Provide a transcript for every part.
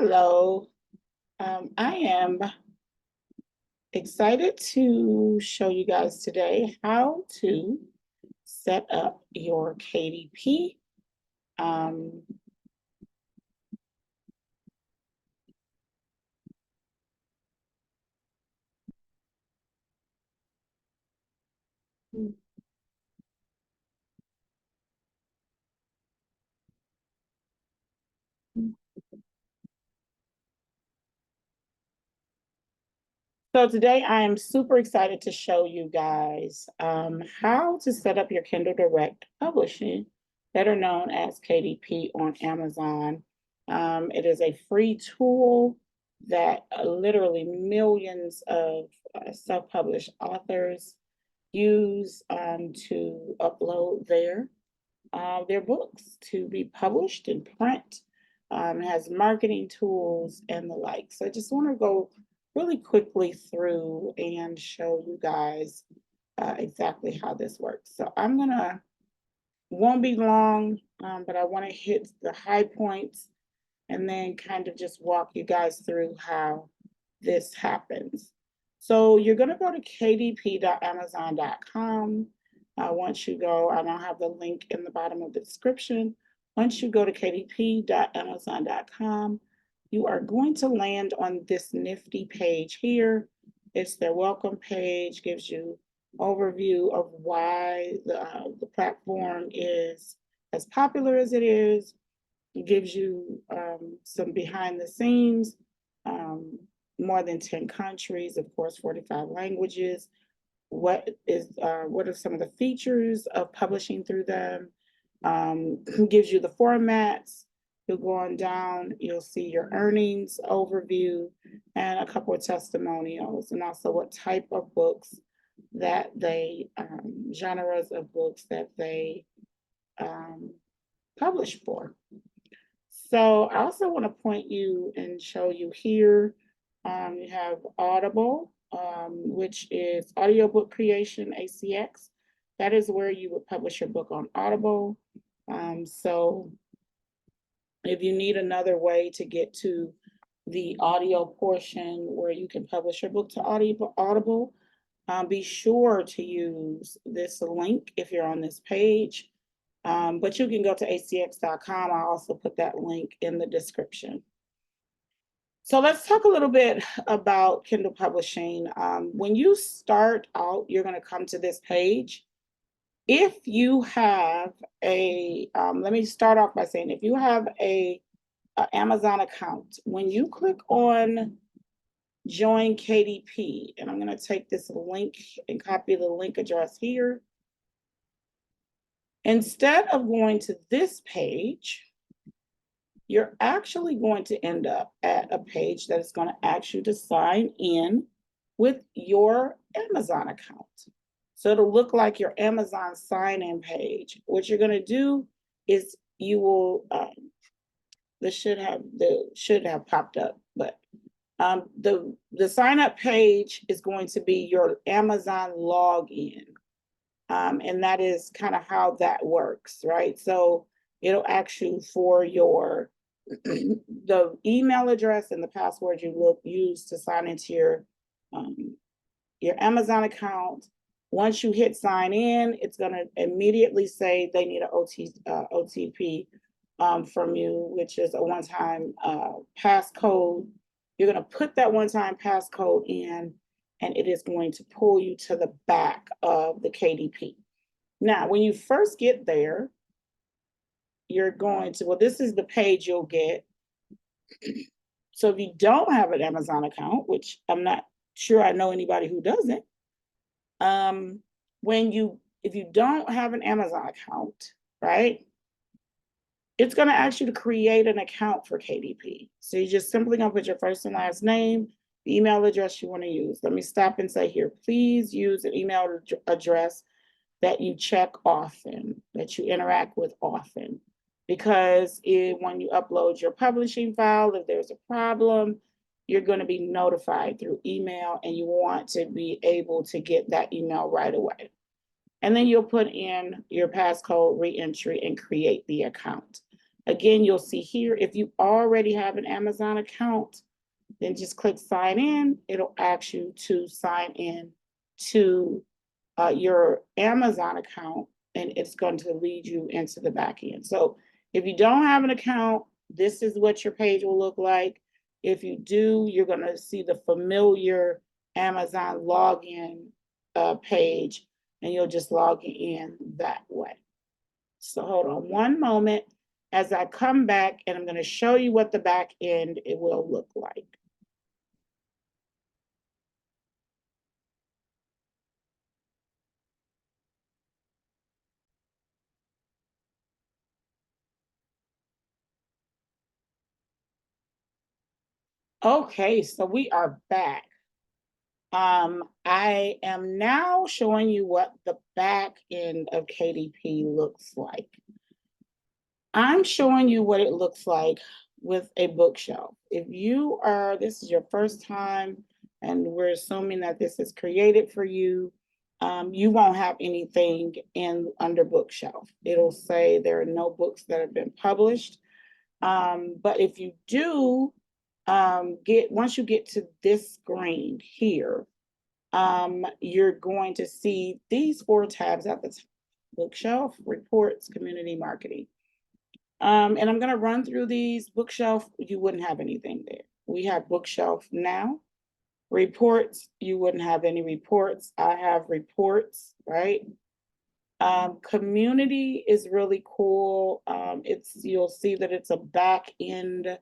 Hello. I am excited to show you guys today how to set up your KDP. Um, so today I am super excited to show you guys how to set up your Kindle Direct Publishing, better known as KDP, on Amazon. It is a free tool that literally millions of self-published authors use to upload their books to be published in print. Has marketing tools and the like. So I just want to go really quickly through and show you guys exactly how this works. So won't be long, but I want to hit the high points and then kind of just walk you guys through how this happens. So you're going to go to kdp.amazon.com. Once you go, I don't have the link in the bottom of the description. Once you go to kdp.amazon.com, you are going to land on this nifty page here. It's their welcome page, gives you overview of why the platform is as popular as it is. It gives you some behind the scenes, more than 10 countries, of course, 45 languages. What are some of the features of publishing through them? Gives you the formats. You'll go on down, you'll see your earnings overview and a couple of testimonials, and also what type of books that genres of books that they publish for. So I also want to point you and show you here, you have Audible, which is audiobook creation, ACX. That is where you would publish your book on Audible. So if you need another way to get to the audio portion where you can publish your book to Audible, be sure to use this link if you're on this page. But you can go to acx.com. I'll also put that link in the description. So let's talk a little bit about Kindle publishing. When you start out, you're going to come to this page. If you have let me start off by saying, if you have a Amazon account, when you click on Join KDP, and I'm going to take this link and copy the link address here. Instead of going to this page, you're actually going to end up at a page that is going to ask you to sign in with your Amazon account. So it'll look like your Amazon sign-in page. What you're going to do is you will, this should have popped up, but the sign-up page is going to be your Amazon login. And that is kind of how that works, right? So it'll ask you for the email address and the password you will use to sign into your Amazon account. Once you hit sign in, it's going to immediately say they need an OTP from you, which is a one-time passcode. You're going to put that one-time passcode in, and it is going to pull you to the back of the KDP. Now, when you first get there, you're going to, well, this is the page you'll get. So if you don't have an Amazon account, which I'm not sure I know anybody who doesn't, if you don't have an Amazon account, right, it's going to ask you to create an account for KDP. So you just simply going to put your first and last name, the email address you want to use. Let me stop and say here, please use an email address that you check often, that you interact with often. Because when you upload your publishing file, if there's a problem, you're going to be notified through email, and you want to be able to get that email right away. And then you'll put in your passcode re-entry and create the account. Again, you'll see here, if you already have an Amazon account, then just click sign in. It'll ask you to sign in to your Amazon account, and it's going to lead you into the back end. So if you don't have an account, this is what your page will look like. If you do, you're going to see the familiar Amazon login page, and you'll just log in that way. So hold on one moment as I come back, and I'm going to show you what the back end it will look like. Okay, so we are back. I am now showing you what the back end of KDP looks like. I'm showing you what it looks like with a bookshelf. If this is your first time, and we're assuming that this is created for you, you won't have anything under bookshelf. It'll say there are no books that have been published. But if you do, once you get to this screen here, you're going to see these 4 tabs at the top: bookshelf, reports, community, marketing. And I'm going to run through these. Bookshelf, you wouldn't have anything there. We have bookshelf now. Reports, you wouldn't have any reports. I have reports, right? Community is really cool. You'll see that it's a back end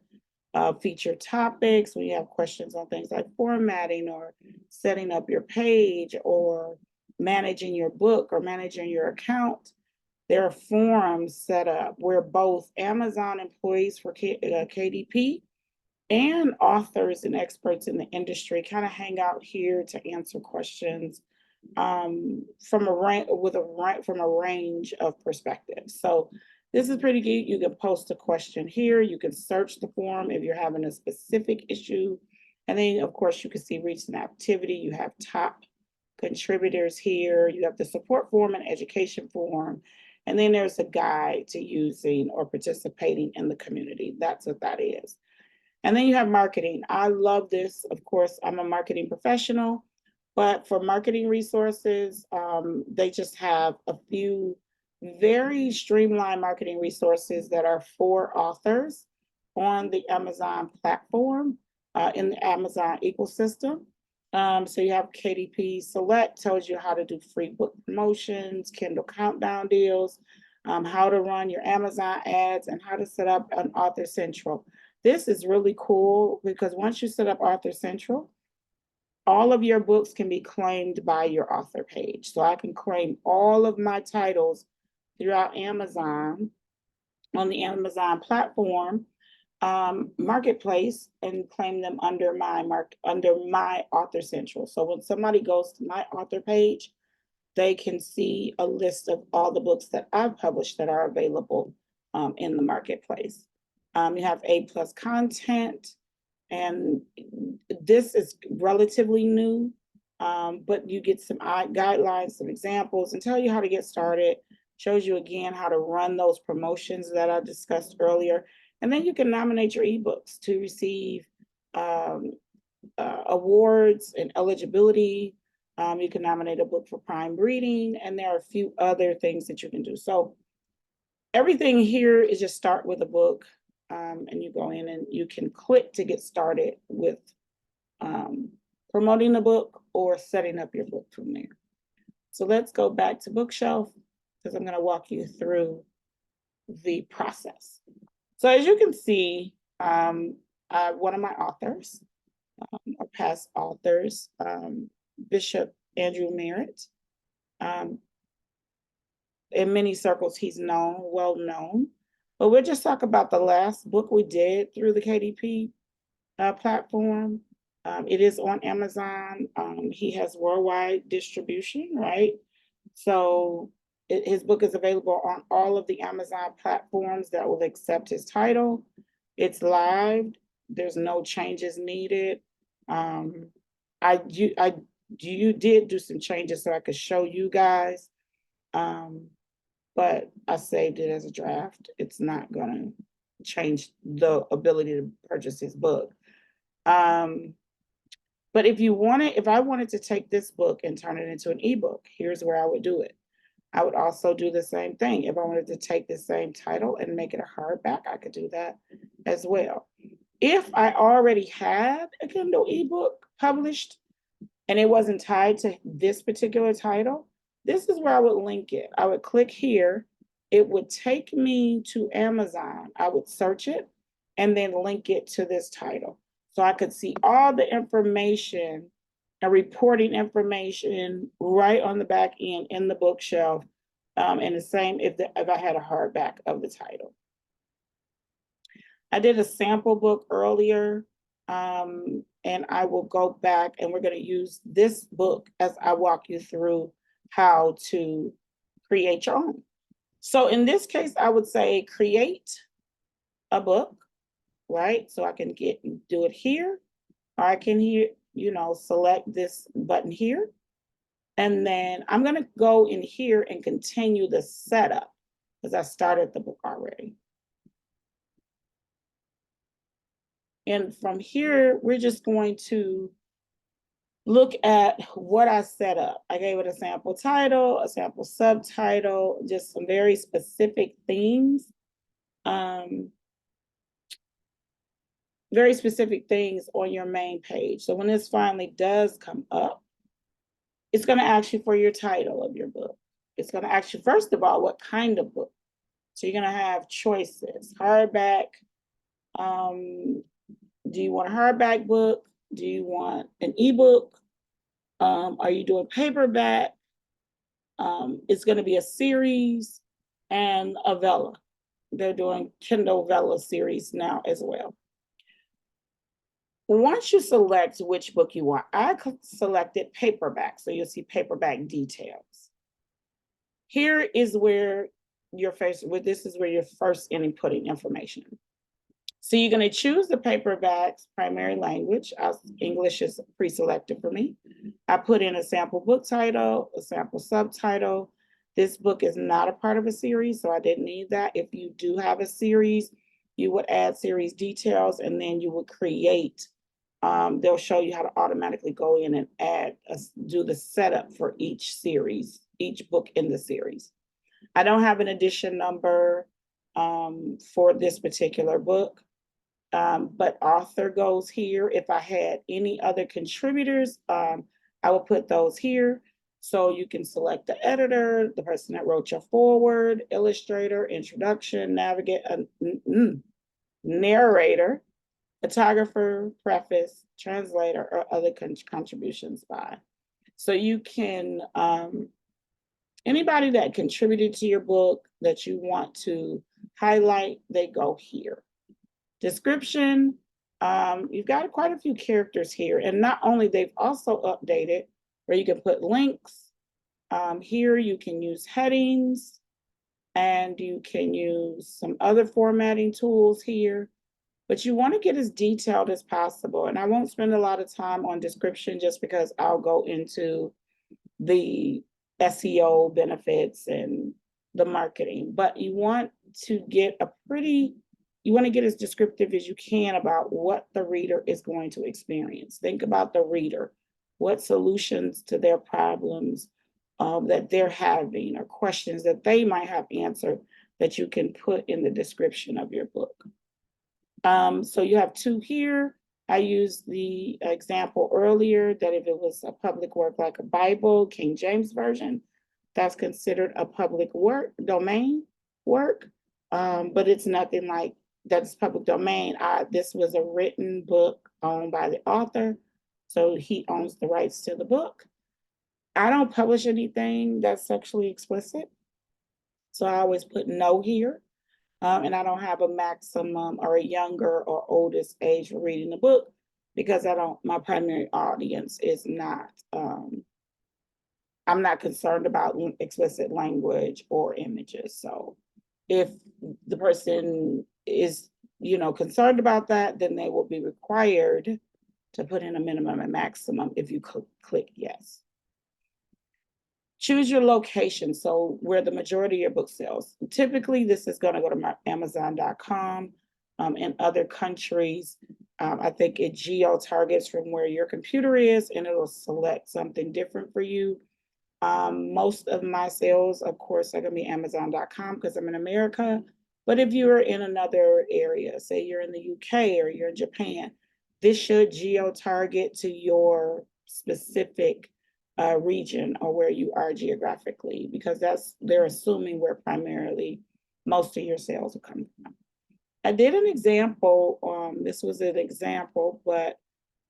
feature topics. We have questions on things like formatting or setting up your page or managing your book or managing your account. There are forums set up where both Amazon employees for KDP and authors and experts in the industry kind of hang out here to answer questions from a range of perspectives. So this is pretty good. You can post a question here. You can search the forum if you're having a specific issue. And then, of course, you can see recent activity. You have top contributors here. You have the support forum and education forum. And then there's a guide to using or participating in the community. That's what that is. And then you have marketing. I love this. Of course, I'm a marketing professional, but for marketing resources, they just have a few very streamlined marketing resources that are for authors on the Amazon platform, in the Amazon ecosystem. So you have KDP Select, tells you how to do free book promotions, Kindle countdown deals, how to run your Amazon ads, and how to set up an Author Central. This is really cool because once you set up Author Central, all of your books can be claimed by your author page. So I can claim all of my titles throughout Amazon on the Amazon platform marketplace and claim them under my Author Central. So when somebody goes to my author page, they can see a list of all the books that I've published that are available in the marketplace. You have A+ content, and this is relatively new, but you get some guidelines, some examples, and tell you how to get started. Shows you again how to run those promotions that I discussed earlier. And then you can nominate your ebooks to receive awards and eligibility. You can nominate a book for prime reading, and there are a few other things that you can do. So everything here is just start with a book, and you go in and you can click to get started with promoting the book or setting up your book from there. So let's go back to Bookshelf because I'm going to walk you through the process. So as you can see, one of my authors, or past authors, Bishop Andrew Merritt. In many circles, he's well known. But we'll just talk about the last book we did through the KDP platform. It is on Amazon. He has worldwide distribution, right? So his book is available on all of the Amazon platforms that will accept his title. It's live. There's no changes needed. You did do some changes so I could show you guys, but I saved it as a draft. It's not gonna change the ability to purchase his book. But if I wanted to take this book and turn it into an ebook, here's where I would do it. I would also do the same thing. If I wanted to take the same title and make it a hardback, I could do that as well. If I already had a Kindle ebook published and it wasn't tied to this particular title, this is where I would link it. I would click here. It would take me to Amazon. I would search it and then link it to this title. So I could see all the information and reporting information right on the back end in the bookshelf. And the same if I had a hardback of the title. I did a sample book earlier, and I will go back and we're going to use this book as I walk you through how to create your own. So in this case, I would say create a book, right? So I can do it here, or I can select this button here. And then I'm going to go in here and continue the setup because I started the book already. And from here, we're just going to look at what I set up. I gave it a sample title, a sample subtitle, just some very specific things. Very specific things on your main page. So when this finally does come up, it's going to ask you for your title of your book. It's going to ask you, first of all, what kind of book. So you're going to have choices, hardback. Do you want a hardback book? Do you want an ebook? Are you doing paperback? It's going to be a series and a Vella. They're doing Kindle Vella series now as well. Once you select which book you want, I selected paperback, so you'll see paperback details. Here is where this is where you're first inputting information. So you're going to choose the paperback's primary language. English is pre-selected for me. I put in a sample book title, a sample subtitle. This book is not a part of a series, so I didn't need that. If you do have a series, you would add series details, and then you would create. They'll show you how to automatically go in and do the setup for each series, each book in the series. I don't have an edition number for this particular book. But author goes here. If I had any other contributors, I will put those here. So you can select the editor, the person that wrote your foreword, illustrator, introduction, narrator, photographer, preface, translator, or other contributions by. So you can, anybody that contributed to your book that you want to highlight, they go here. Description, you've got quite a few characters here. And not only, they've also updated where you can put links. Here you can use headings and you can use some other formatting tools here. But you want to get as detailed as possible. And I won't spend a lot of time on description just because I'll go into the SEO benefits and the marketing. But you want to get as descriptive as you can about what the reader is going to experience. Think about the reader, what solutions to their problems that they're having or questions that they might have answered that you can put in the description of your book. So you have two here. I used the example earlier that if it was a public work like a Bible, King James Version, that's considered a public domain work, but it's nothing like that's public domain. This was a written book owned by the author, so he owns the rights to the book. I don't publish anything that's sexually explicit, so I always put no here. And I don't have a maximum or a younger or oldest age for reading the book because my primary audience is not, I'm not concerned about explicit language or images. So if the person is, concerned about that, then they will be required to put in a minimum and maximum if you click yes. Choose your location, so where the majority of your book sells. Typically, this is going to go to Amazon.com. in other countries. I think it geo targets from where your computer is, and it'll select something different for you. Most of my sales, of course, are going to be Amazon.com because I'm in America. But if you're in another area, say you're in the UK or you're in Japan, this should geo target to your specific region or where you are geographically, because they're assuming where primarily most of your sales will come from. I did an example. This was an example, but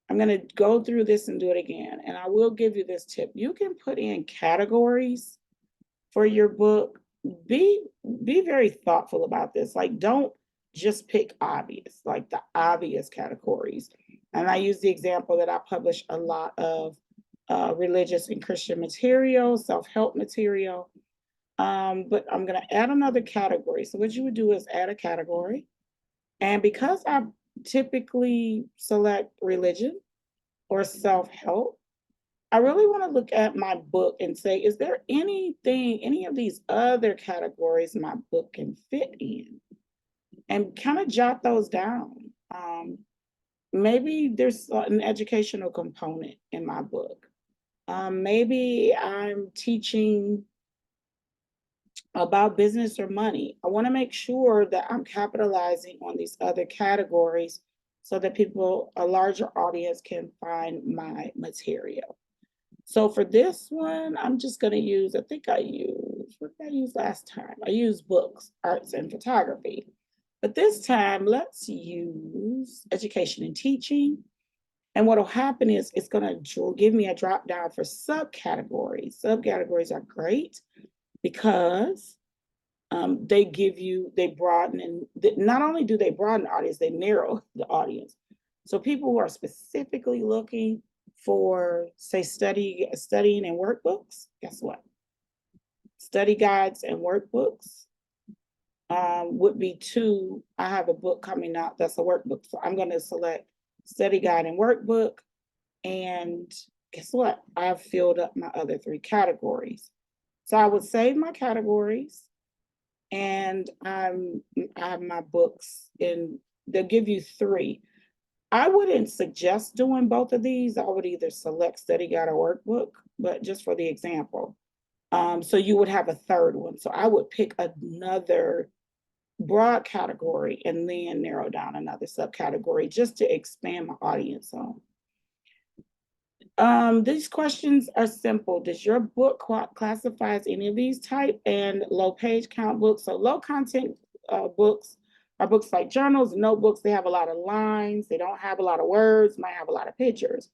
I'm going to go through this and do it again. And I will give you this tip. You can put in categories for your book. Be very thoughtful about this. Like, don't just pick obvious, like the obvious categories. And I use the example that I publish a lot of religious and Christian material, self-help material. But I'm going to add another category. So what you would do is add a category. And because I typically select religion or self-help, I really want to look at my book and say, is there anything, any of these other categories my book can fit in? And kind of jot those down. Maybe there's an educational component in my book. Maybe I'm teaching about business or money. I want to make sure that I'm capitalizing on these other categories so that people, a larger audience, can find my material. So for this one, I'm just going to use, I think I used, what did I use last time? I used books, arts, and photography. But this time, let's use education and teaching. And what will happen is it's going to give me a drop down for subcategories. Subcategories are great because they broaden, and not only do they broaden the audience, they narrow the audience. So people who are specifically looking for, say, studying and workbooks, guess what? Study guides and workbooks would be two. I have a book coming out that's a workbook. So I'm going to select study guide and workbook. And guess what? I've filled up my other three categories. So I would save my categories, and I have my books, and they'll give you three. I wouldn't suggest doing both of these. I would either select study guide or workbook, but just for the example. So you would have a third one. So I would pick another broad category and then narrow down another subcategory just to expand my audience on. These questions are simple. Does your book classify as any of these type? And low page count books. So low content books are books like journals, notebooks. They have a lot of lines. They don't have a lot of words, might have a lot of pictures.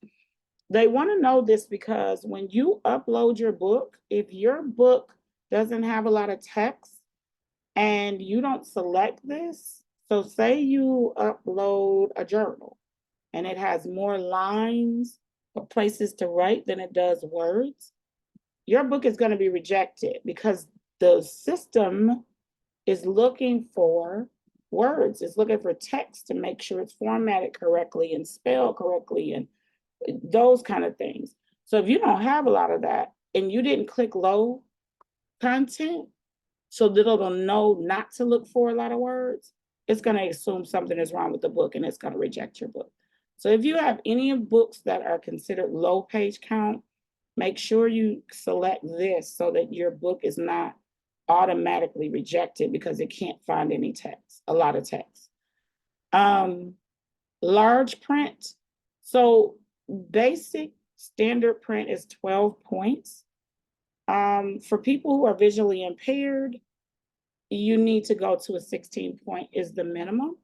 They want to know this because when you upload your book, if your book doesn't have a lot of text and you don't select this, so say you upload a journal and it has more lines or places to write than it does words, your book is going to be rejected because the system is looking for words. It's looking for text to make sure it's formatted correctly and spelled correctly and those kind of things. So if you don't have a lot of that and you didn't click low content so that it'll know not to look for a lot of words, it's going to assume something is wrong with the book and it's going to reject your book. So if you have any of books that are considered low page count, make sure you select this so that your book is not automatically rejected because it can't find any text, a lot of text. Large print. So basic standard print is 12 points. For people who are visually impaired, you need to go to a 16 point is the minimum.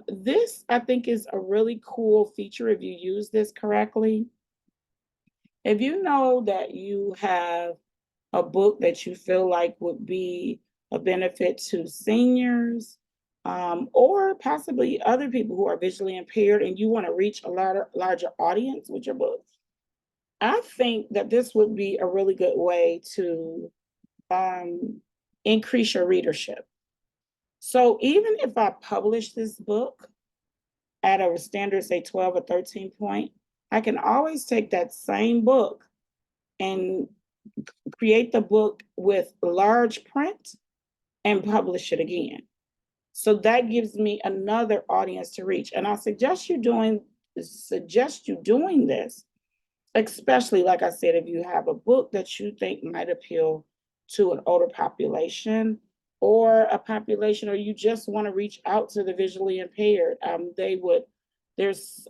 This, I think, is a really cool feature if you use this correctly. If you know that you have a book that you feel like would be a benefit to seniors, or possibly other people who are visually impaired, and you want to reach a larger audience with your book, I think that this would be a really good way to increase your readership. So even if I publish this book at a standard, say 12 or 13 point, I can always take that same book and create the book with large print and publish it again. So that gives me another audience to reach. And I suggest you doing this, especially, like I said, if you have a book that you think might appeal to an older population or a population, or you just want to reach out to the visually impaired. There's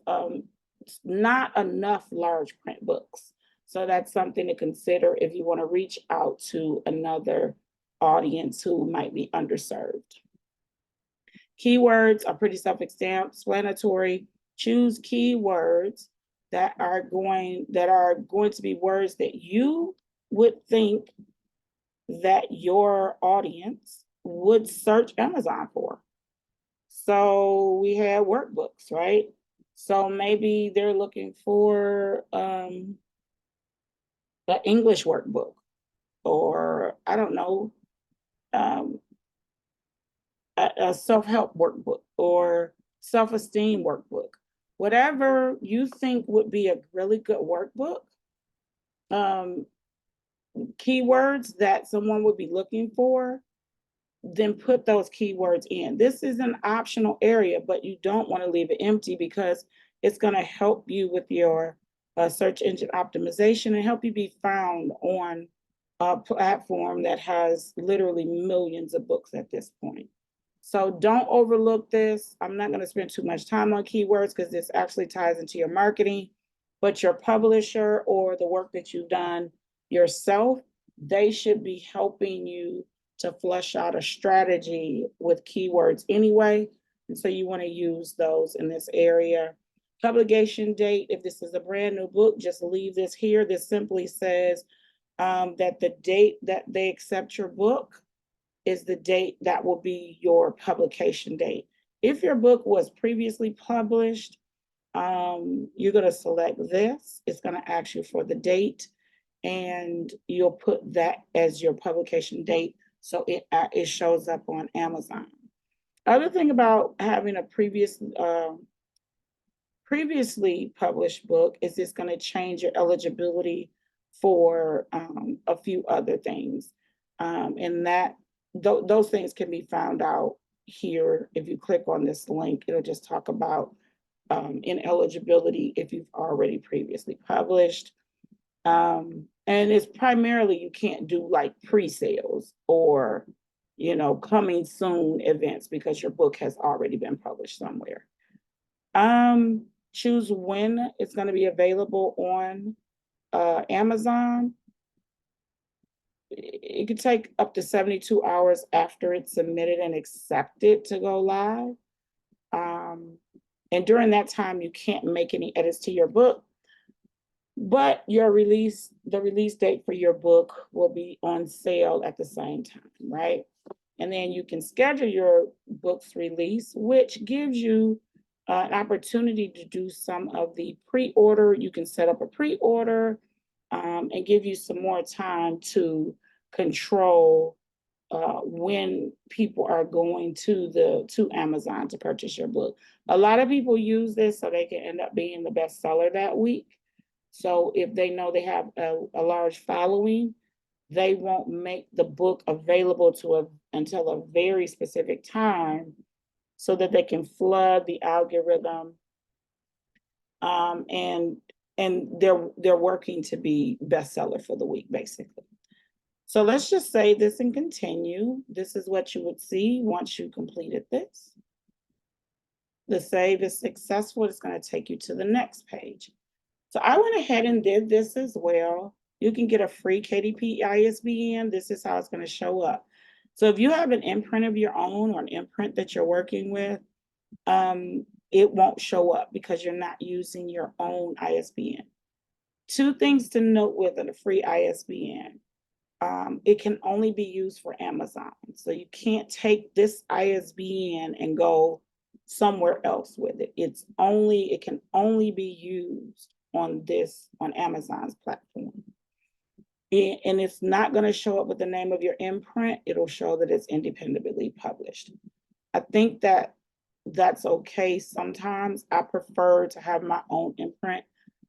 not enough large print books. So that's something to consider if you want to reach out to another audience who might be underserved. Keywords are pretty self-explanatory. Choose keywords that are going to be words that you would think that your audience would search Amazon for. So we have workbooks, right? So maybe they're looking for an English workbook, or I don't know, um, a self-help workbook or self-esteem workbook. Whatever you think would be a really good workbook, keywords that someone would be looking for, then put those keywords in. This is an optional area, but you don't want to leave it empty because it's going to help you with your search engine optimization and help you be found on a platform that has literally millions of books at this point. So don't overlook this. I'm not going to spend too much time on keywords because this actually ties into your marketing, but your publisher or the work that you've done yourself, they should be helping you to flesh out a strategy with keywords anyway. And so you want to use those in this area. Publication date, if this is a brand new book, just leave this here. This simply says that the date that they accept your book is the date that will be your publication date. If your book was previously published, you're going to select this. It's going to ask you for the date, and you'll put that as your publication date so it shows up on Amazon. Other thing about having a previously published book is it's going to change your eligibility for a few other things, and those things can be found out here. If you click on this link, it'll just talk about ineligibility if you've already previously published. And it's primarily you can't do like pre-sales or coming soon events because your book has already been published somewhere. Choose when it's going to be available on Amazon. It could take up to 72 hours after it's submitted and accepted to go live. And during that time, you can't make any edits to your book, but the release date for your book will be on sale at the same time, right? And then you can schedule your book's release, which gives you an opportunity to do some of the pre-order. You can set up a pre-order and give you some more time to control when people are going to Amazon to purchase your book. A lot of people use this so they can end up being the bestseller that week. So if they know they have a large following, they won't make the book available until a very specific time so that they can flood the algorithm. And they're working to be bestseller for the week, basically. So let's just save this and continue. This is what you would see once you completed this. The save is successful. It's going to take you to the next page. So I went ahead and did this as well. You can get a free KDP ISBN. This is how it's going to show up. So if you have an imprint of your own or an imprint that you're working with, it won't show up because you're not using your own ISBN. Two things to note with a free ISBN. It can only be used for Amazon. So you can't take this ISBN and go somewhere else with it. It can only be used on Amazon's platform. And it's not going to show up with the name of your imprint. It'll show that it's independently published. I think that's okay sometimes. I prefer to have my own imprint.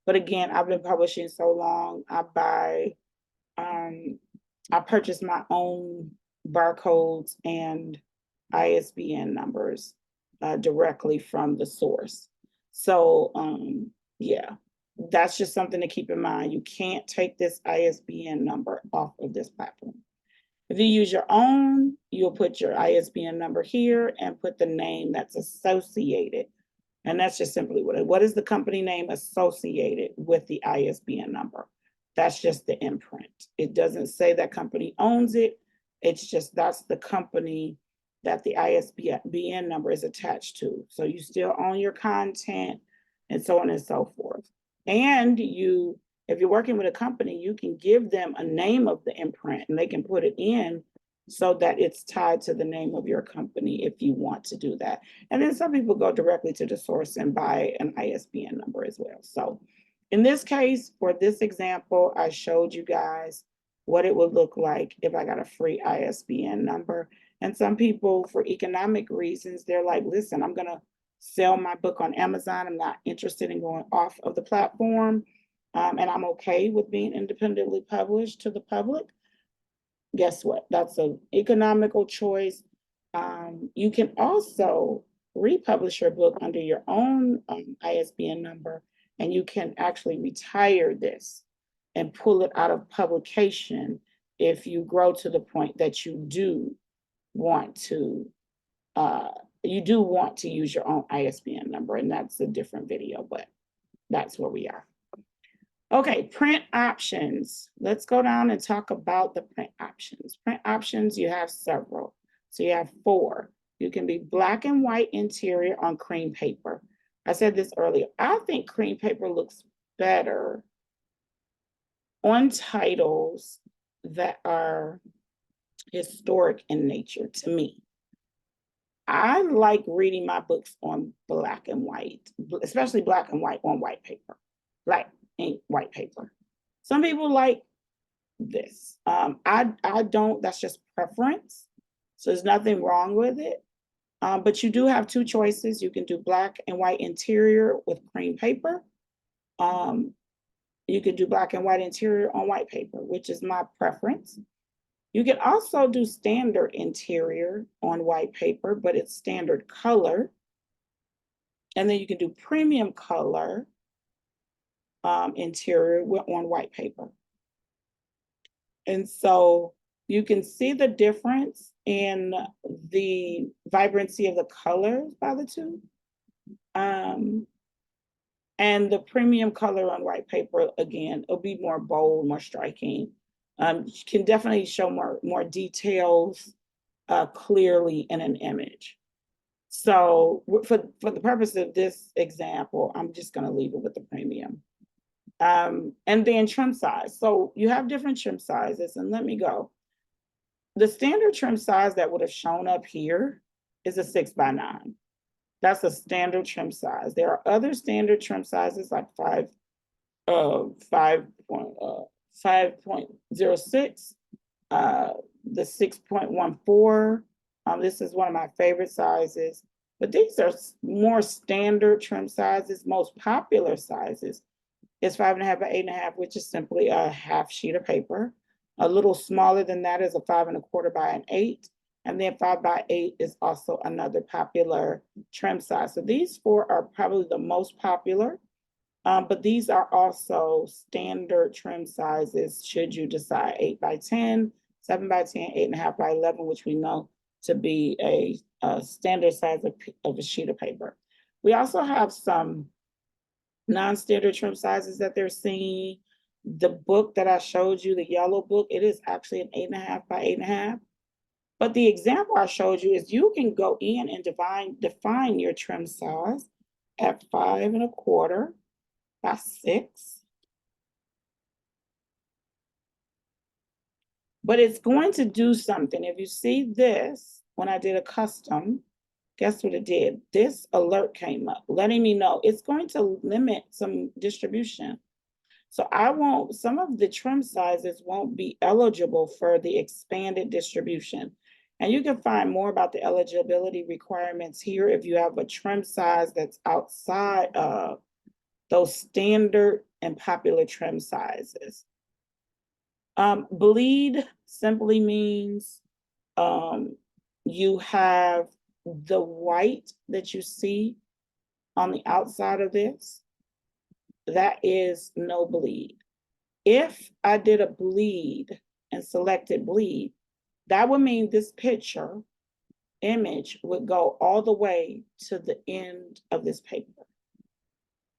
But again, I've been publishing so long, I purchase my own barcodes and ISBN numbers directly from the source. So yeah, that's just something to keep in mind. You can't take this ISBN number off of this platform. If you use your own, you'll put your ISBN number here and put the name that's associated. And that's just simply what is the company name associated with the ISBN number? That's just the imprint. It doesn't say that company owns it. It's just that's the company that the ISBN number is attached to. So you still own your content and so on and so forth. And you, if you're working with a company, you can give them a name of the imprint and they can put it in so that it's tied to the name of your company if you want to do that. And then some people go directly to the source and buy an ISBN number as well. So in this case, for this example, I showed you guys what it would look like if I got a free ISBN number. And some people, for economic reasons, they're like, listen, I'm going to sell my book on Amazon. I'm not interested in going off of the platform. And I'm okay with being independently published to the public. Guess what? That's an economical choice. You can also republish your book under your own ISBN number, and you can actually retire this and pull it out of publication if you grow to the point that you do want to use your own ISBN number, and that's a different video, but that's where we are. Okay, print options. Let's go down and talk about the print options. Print options, you have several. So you have 4. You can be black and white interior on cream paper. I said this earlier. I think cream paper looks better on titles that are historic in nature to me. I like reading my books on black and white, especially black and white on white paper, black ink white paper. Some people like this. I don't, that's just preference. So there's nothing wrong with it. But you do have 2 choices. You can do black and white interior with cream paper. You can do black and white interior on white paper, which is my preference. You can also do standard interior on white paper, but it's standard color. And then you can do premium color interior on white paper. And so you can see the difference in the vibrancy of the colors by the 2. And the premium color on white paper, again, it'll be more bold, more striking. Can definitely show more details clearly in an image. So for the purpose of this example, I'm just going to leave it with the premium. And then trim size. So you have different trim sizes, and let me go. The standard trim size that would have shown up here is a 6x9. That's a standard trim size. There are other standard trim sizes like 5.06, the 6.14. This is one of my favorite sizes, but these are more standard trim sizes. Most popular sizes is 5.5 by 8.5, which is simply a half sheet of paper. A little smaller than that is a 5.25 by an 8. And then 5 by 8 is also another popular trim size. So these 4 are probably the most popular, but these are also standard trim sizes should you decide 8 by 10, 7 by 10, 8.5 by 11, which we know to be a standard size of a sheet of paper. We also have some non-standard trim sizes that they're seeing. The book that I showed you, the yellow book, it is actually an 8.5 by 8.5. But the example I showed you is you can go in and define your trim size at 5.25 by 6. But it's going to do something. If you see this, when I did a custom, guess what it did? This alert came up, letting me know it's going to limit some distribution. So some of the trim sizes won't be eligible for the expanded distribution. And you can find more about the eligibility requirements here if you have a trim size that's outside of those standard and popular trim sizes. Bleed simply means you have the white that you see on the outside of this. That is no bleed. If I did a bleed and selected bleed, that would mean this picture image would go all the way to the end of this paper.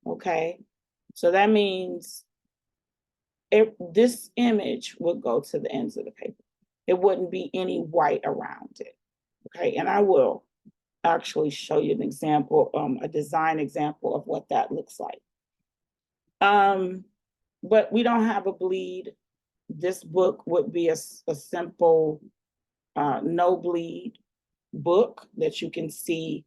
Okay, so that means this image would go to the ends of the paper. It wouldn't be any white around it. Okay, and I will actually show you an example, a design example of what that looks like. But we don't have a bleed. This book would be a simple no bleed book that you can see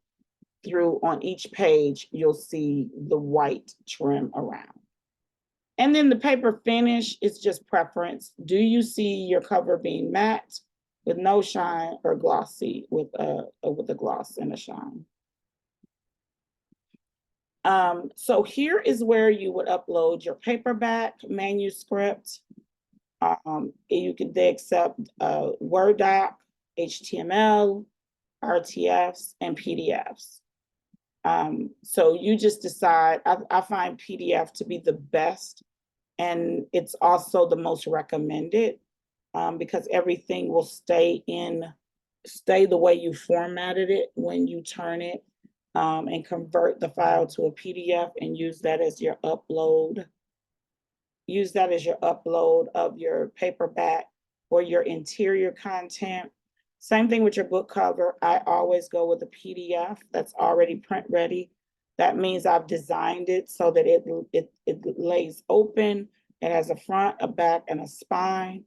through. On each page, you'll see the white trim around. And then the paper finish is just preference. Do you see your cover being matte with no shine, or glossy with a gloss and a shine? So here is where you would upload your paperback manuscript. They accept Word doc, HTML, RTFs, and PDFs. So you just decide. I find PDF to be the best, and it's also the most recommended, because everything will stay the way you formatted it when you turn it, and convert the file to a PDF and use that as your upload. Use that as your upload of your paperback or your interior content. Same thing with your book cover. I always go with a PDF that's already print ready. That means I've designed it so that it lays open. It has a front, a back, and a spine.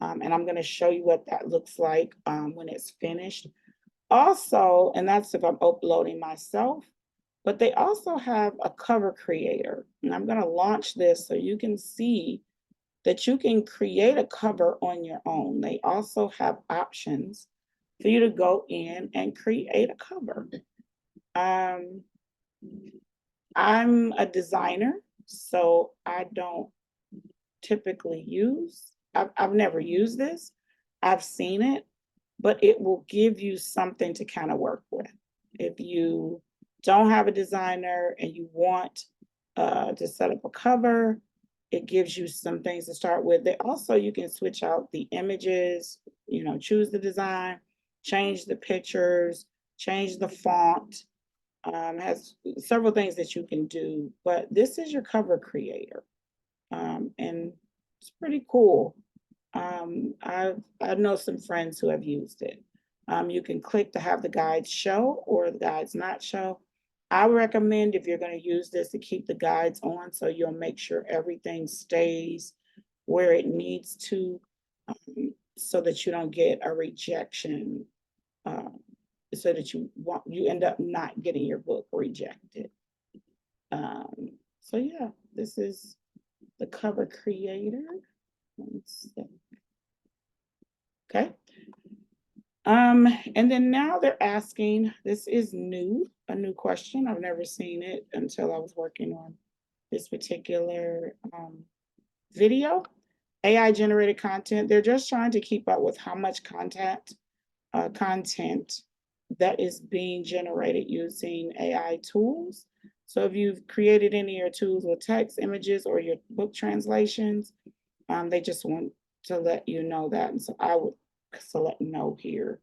And I'm going to show you what that looks like when it's finished. Also, and that's if I'm uploading myself, but they also have a cover creator. And I'm going to launch this so you can see that you can create a cover on your own. They also have options for you to go in and create a cover. I'm a designer, so I don't typically I've never used this. I've seen it, but it will give you something to kind of work with. If you don't have a designer and you want to set up a cover, it gives you some things to start with. You can switch out the images, choose the design, change the pictures, change the font. Has several things that you can do, but this is your cover creator. And it's pretty cool. I know some friends who have used it. You can click to have the guides show or the guides not show. I recommend, if you're going to use this, to keep the guides on, so you'll make sure everything stays where it needs to, so that you don't get a rejection, so that you end up not getting your book rejected. So yeah, this is the cover creator. Okay. And then now they're asking, this is a new question. I've never seen it until I was working on this particular video. AI generated content. They're just trying to keep up with how much content that is being generated using AI tools. So if you've created any of your tools with text, images, or your book translations, they just want to let you know that. And so I would select no here,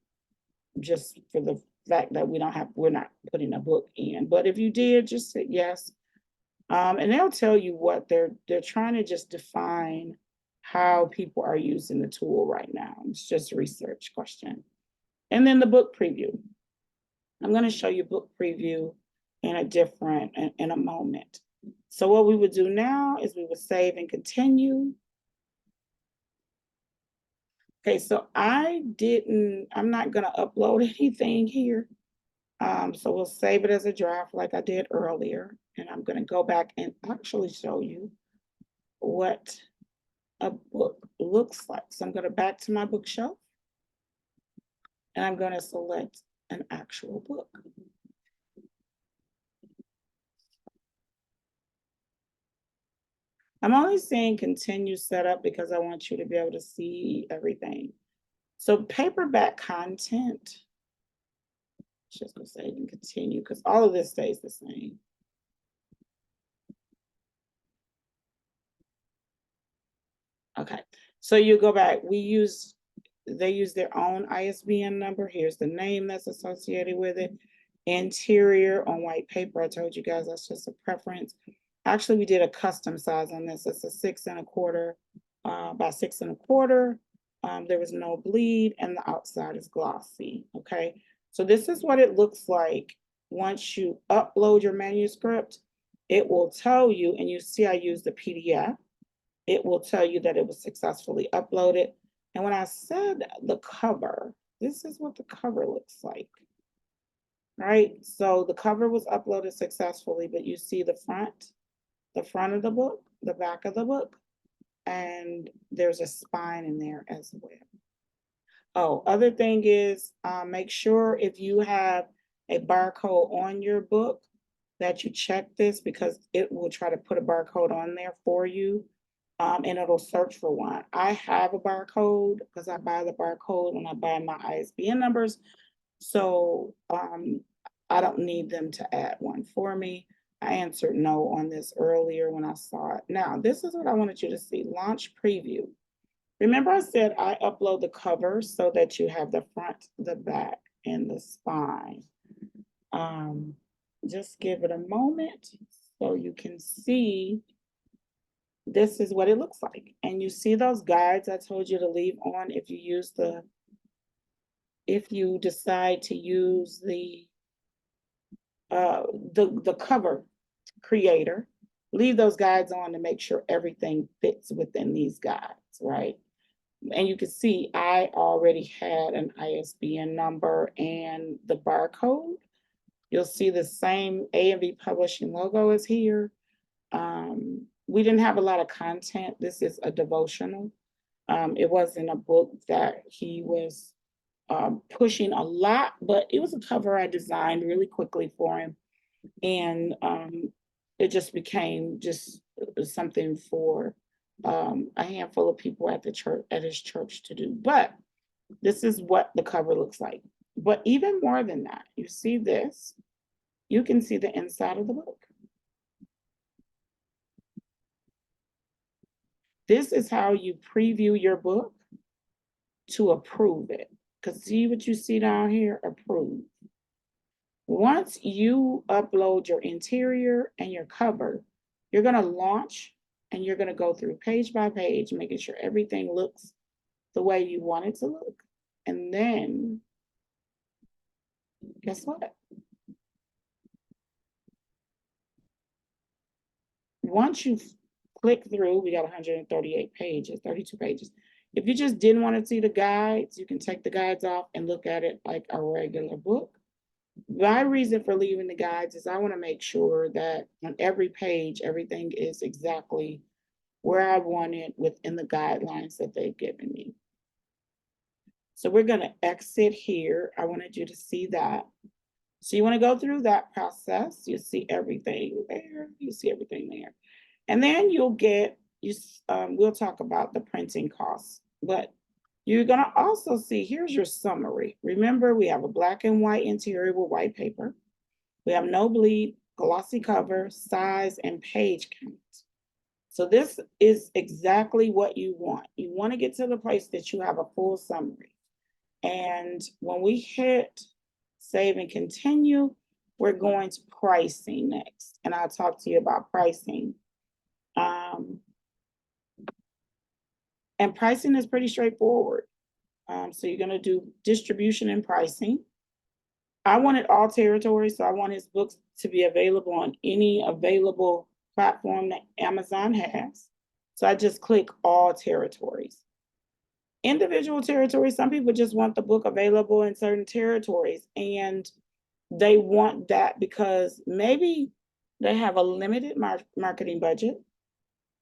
just for the fact that we're not putting a book in. But if you did, just say yes. And they'll tell you what they're trying to just define how people are using the tool right now. It's just a research question. And then the book preview. I'm going to show you book preview in a moment. So what we would do now is we would save and continue. Okay, so I'm not going to upload anything here. So we'll save it as a draft like I did earlier. And I'm going to go back and actually show you what a book looks like. So I'm going to back to my bookshelf, and I'm going to select an actual book. I'm only saying continue setup because I want you to be able to see everything. So paperback content, Just gonna save and continue because all of this stays the same. Okay, so you go back. They use their own ISBN number. Here's the name that's associated with it. Interior on white paper. I told you guys that's just a preference. Actually, we did a custom size on this. It's a 6 1/4 by 6 1/4. There was no bleed, and the outside is glossy. Okay, so this is what it looks like once you upload your manuscript. It will tell you, and you see I used the PDF. It will tell you that it was successfully uploaded. And when I said the cover, this is what the cover looks like, right? So the cover was uploaded successfully, but you see the front of the book, the back of the book, and there's a spine in there as well. Oh, other thing is make sure if you have a barcode on your book that you check this because it will try to put a barcode on there for you. And it'll search for one. I have a barcode because I buy the barcode when I buy my ISBN numbers. So I don't need them to add one for me. I answered no on this earlier when I saw it. Now, this is what I wanted you to see, launch preview. Remember I said I upload the cover so that you have the front, the back, and the spine. Just give it a moment so you can see this is what it looks like. And you see those guides I told you to leave on if you decide to use the cover creator, leave those guides on to make sure everything fits within these guides, right? And you can see I already had an ISBN number and the barcode. You'll see the same A&V Publishing logo is here. We didn't have a lot of content. This is a devotional. It wasn't a book that he was pushing a lot, but it was a cover I designed really quickly for him. And it just became just something for a handful of people at the church, at his church to do. But this is what the cover looks like. But even more than that, you see this, you can see the inside of the book. This is how you preview your book to approve it. Because see what you see down here, approve. Once you upload your interior and your cover, you're going to launch and you're going to go through page by page, making sure everything looks the way you want it to look. And then, guess what? Once you click through, we got 138 pages, 32 pages. If you just didn't want to see the guides, you can take the guides off and look at it like a regular book. My reason for leaving the guides is I want to make sure that on every page, everything is exactly where I want it within the guidelines that they've given me. So we're going to exit here. I wanted you to see that. So you want to go through that process. You see everything there. You see everything there. And then you'll get, we'll talk about the printing costs, but you're going to also see, here's your summary. Remember, we have a black and white interior with white paper. We have no bleed, glossy cover, size, and page count. So this is exactly what you want. You want to get to the place that you have a full summary. And when we hit save and continue, we're going to pricing next. And I'll talk to you about pricing. And pricing is pretty straightforward. So you're going to do distribution and pricing. I wanted all territories, so I want his books to be available on any available platform that Amazon has. So I just click all territories. Individual territories, some people just want the book available in certain territories, and they want that because maybe they have a limited marketing budget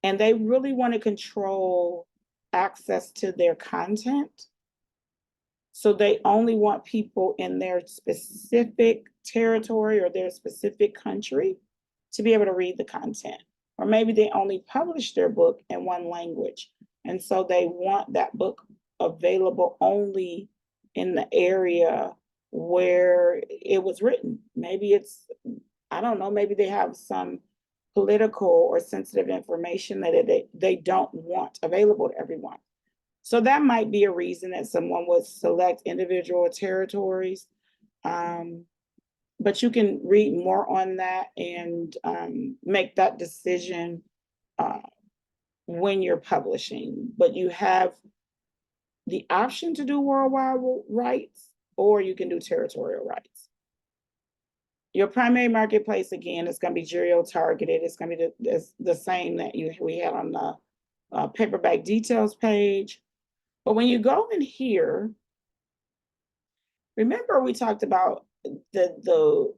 and they really want to control access to their content. So they only want people in their specific territory or their specific country to be able to read the content. Or maybe they only publish their book in one language. And so they want that book available only in the area where it was written. Maybe it's, I don't know, maybe they have some political or sensitive information that they don't want available to everyone. So that might be a reason that someone would select individual territories. But you can read more on that and make that decision when you're publishing. But you have the option to do worldwide rights, or you can do territorial rights. Your primary marketplace, again, is going to be geo-targeted. It's going to be the same that we had on the paperback details page. But when you go in here, remember we talked about the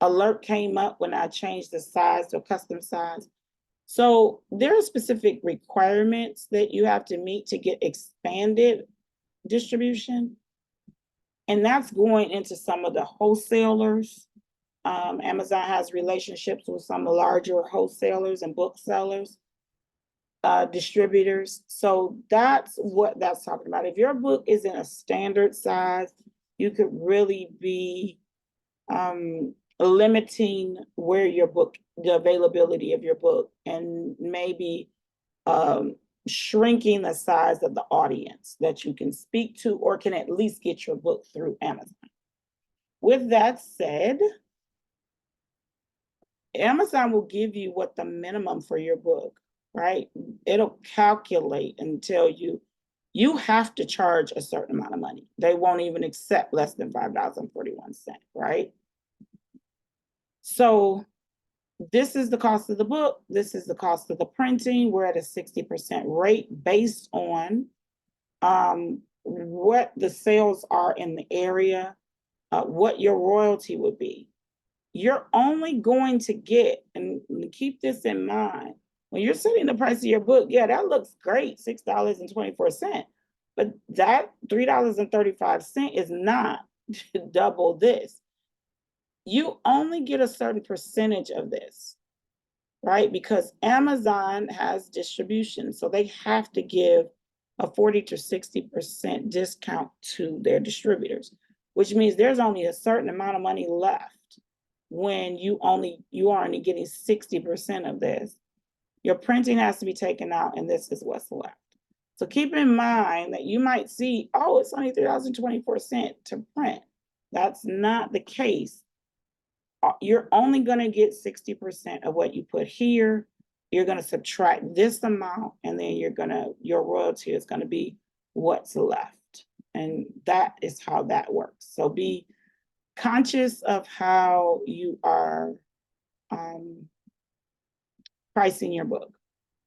alert came up when I changed the size to a custom size. So there are specific requirements that you have to meet to get expanded distribution. And that's going into some of the wholesalers. Amazon has relationships with some larger wholesalers and booksellers, distributors. So that's what that's talking about. If your book is in a standard size, you could really be limiting where your book, the availability of your book, and maybe shrinking the size of the audience that you can speak to or can at least get your book through Amazon. With that said, Amazon will give you what the minimum for your book, right? It'll calculate and tell you, you have to charge a certain amount of money. They won't even accept less than $5.41, right? So this is the cost of the book. This is the cost of the printing. We're at a 60% rate based on what the sales are in the area, what your royalty would be. You're only going to get, and keep this in mind, when you're setting the price of your book, yeah, that looks great, $6.24. But that $3.35 is not double this. You only get a certain percentage of this, right? Because Amazon has distribution, so they have to give a 40 to 60% discount to their distributors, which means there's only a certain amount of money left when you are only getting 60% of this. Your printing has to be taken out, and this is what's left. So keep in mind that you might see, oh, it's only $3.24 to print. That's not the case. You're only going to get 60% of what you put here. You're going to subtract this amount, and then your royalty is going to be what's left. And that is how that works. So be conscious of how you are pricing your book.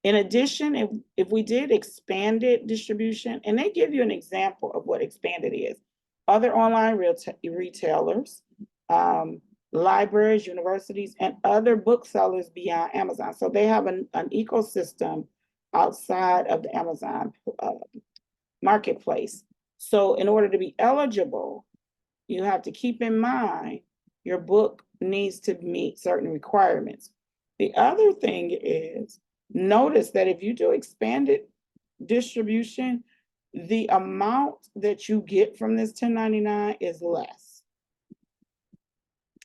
In addition, if we did expanded distribution, and they give you an example of what expanded is, other online retailers, libraries, universities, and other booksellers beyond Amazon. So they have an ecosystem outside of the Amazon marketplace. So in order to be eligible, you have to keep in mind your book needs to meet certain requirements. The other thing is, notice that if you do expanded distribution, the amount that you get from this 1099 is less.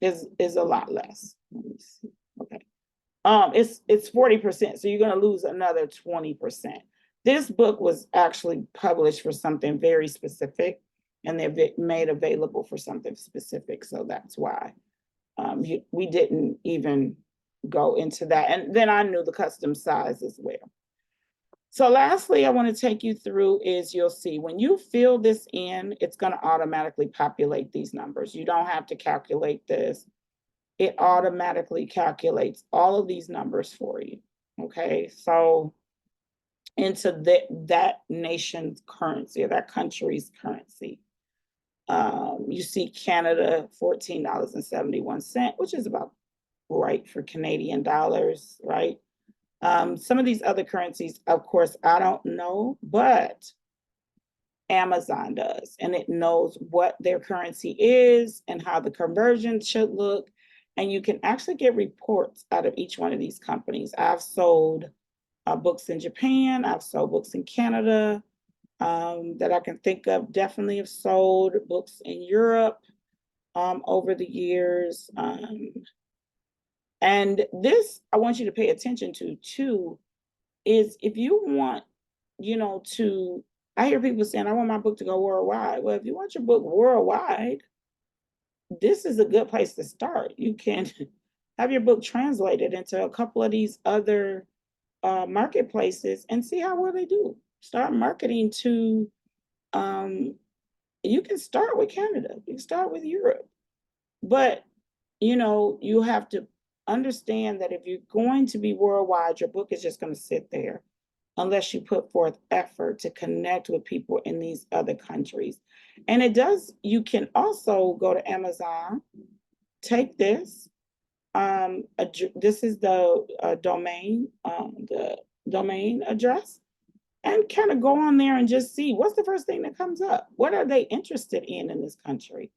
Is a lot less. Let me see. Okay. It's 40%, so you're going to lose another 20%. This book was actually published for something very specific, and they've made available for something specific, so that's why we didn't even go into that. And then I knew the custom size as well. So lastly, I want to take you through is, you'll see when you fill this in, it's going to automatically populate these numbers. You don't have to calculate this. It automatically calculates all of these numbers for you. Okay, so into that nation's currency, or that country's currency. You see Canada, $14.71, which is about right for Canadian dollars, right? Some of these other currencies, of course, I don't know, but Amazon does, and it knows what their currency is and how the conversion should look. And you can actually get reports out of each one of these companies. I've sold books in Japan, I've sold books in Canada, that I can think of. Definitely have sold books in Europe over the years. And this, I want you to pay attention to too, is if you want, to, I hear people saying, I want my book to go worldwide. Well, if you want your book worldwide, this is a good place to start. You can have your book translated into a couple of these other marketplaces and see how well they do. Start marketing to, you can start with Canada, you can start with Europe, but you have to understand that if you're going to be worldwide, your book is just going to sit there unless you put forth effort to connect with people in these other countries. And you can also go to Amazon, take this. This is the domain address, and kind of go on there and just see what's the first thing that comes up. What are they interested in this country?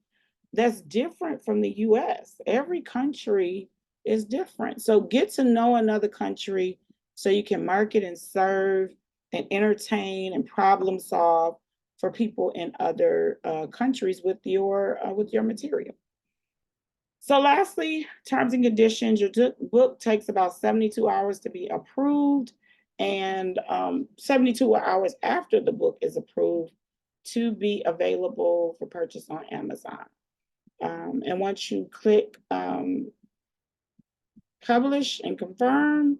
That's different from the US. Every country is different. So get to know another country so you can market and serve and entertain and problem solve for people in other countries with your material. So lastly, terms and conditions. Your book takes about 72 hours to be approved, and 72 hours after the book is approved to be available for purchase on Amazon. And once you click publish and confirm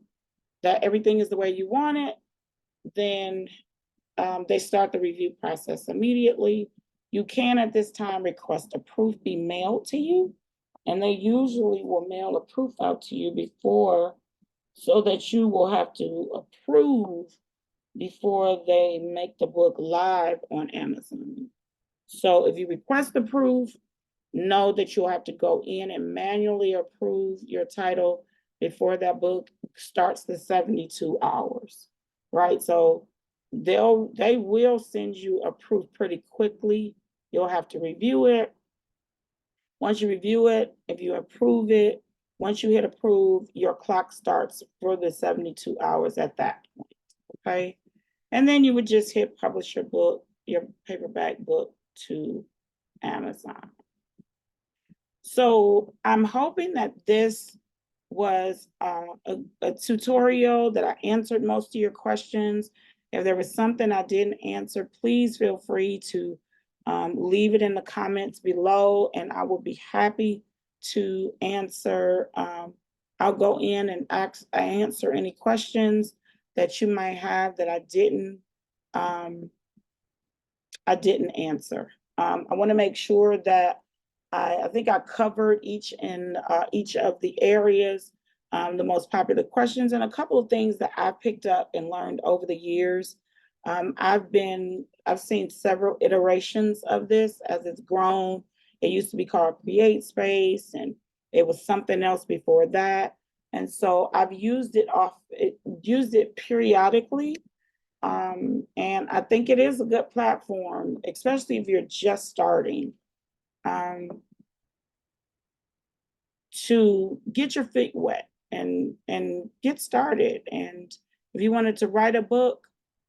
that everything is the way you want it, then they start the review process immediately. You can at this time request a proof be mailed to you, and they usually will mail a proof out to you before, so that you will have to approve before they make the book live on Amazon. So if you request the proof, know that you'll have to go in and manually approve your title before that book starts the 72 hours, right? So they will send you a proof pretty quickly. You'll have to review it. Once you review it, if you approve it, once you hit approve, your clock starts for the 72 hours at that point, okay? And then you would just hit publish your book, your paperback book, to Amazon. So I'm hoping that this was a tutorial that I answered most of your questions. If there was something I didn't answer, please feel free to leave it in the comments below, and I will be happy to answer. I'll go in and answer any questions that you might have that I didn't answer. I want to make sure that I think I covered each of the areas, the most popular questions, and a couple of things that I picked up and learned over the years. I've seen several iterations of this as it's grown. It used to be called Create Space, and it was something else before that. And so I've used it periodically. And I think it is a good platform, especially if you're just starting, to get your feet wet and get started. And if you wanted to write a book,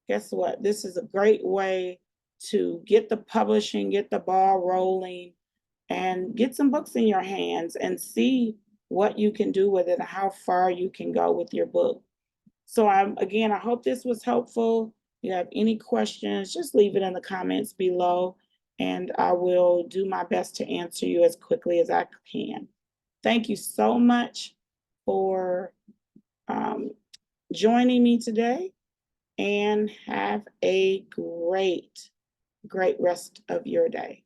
guess what? This is a great way to get the publishing, get the ball rolling, and get some books in your hands and see what you can do with it and how far you can go with your book. So again, I hope this was helpful. If you have any questions, just leave it in the comments below, and I will do my best to answer you as quickly as I can. Thank you so much for joining me today, and have a great rest of your day.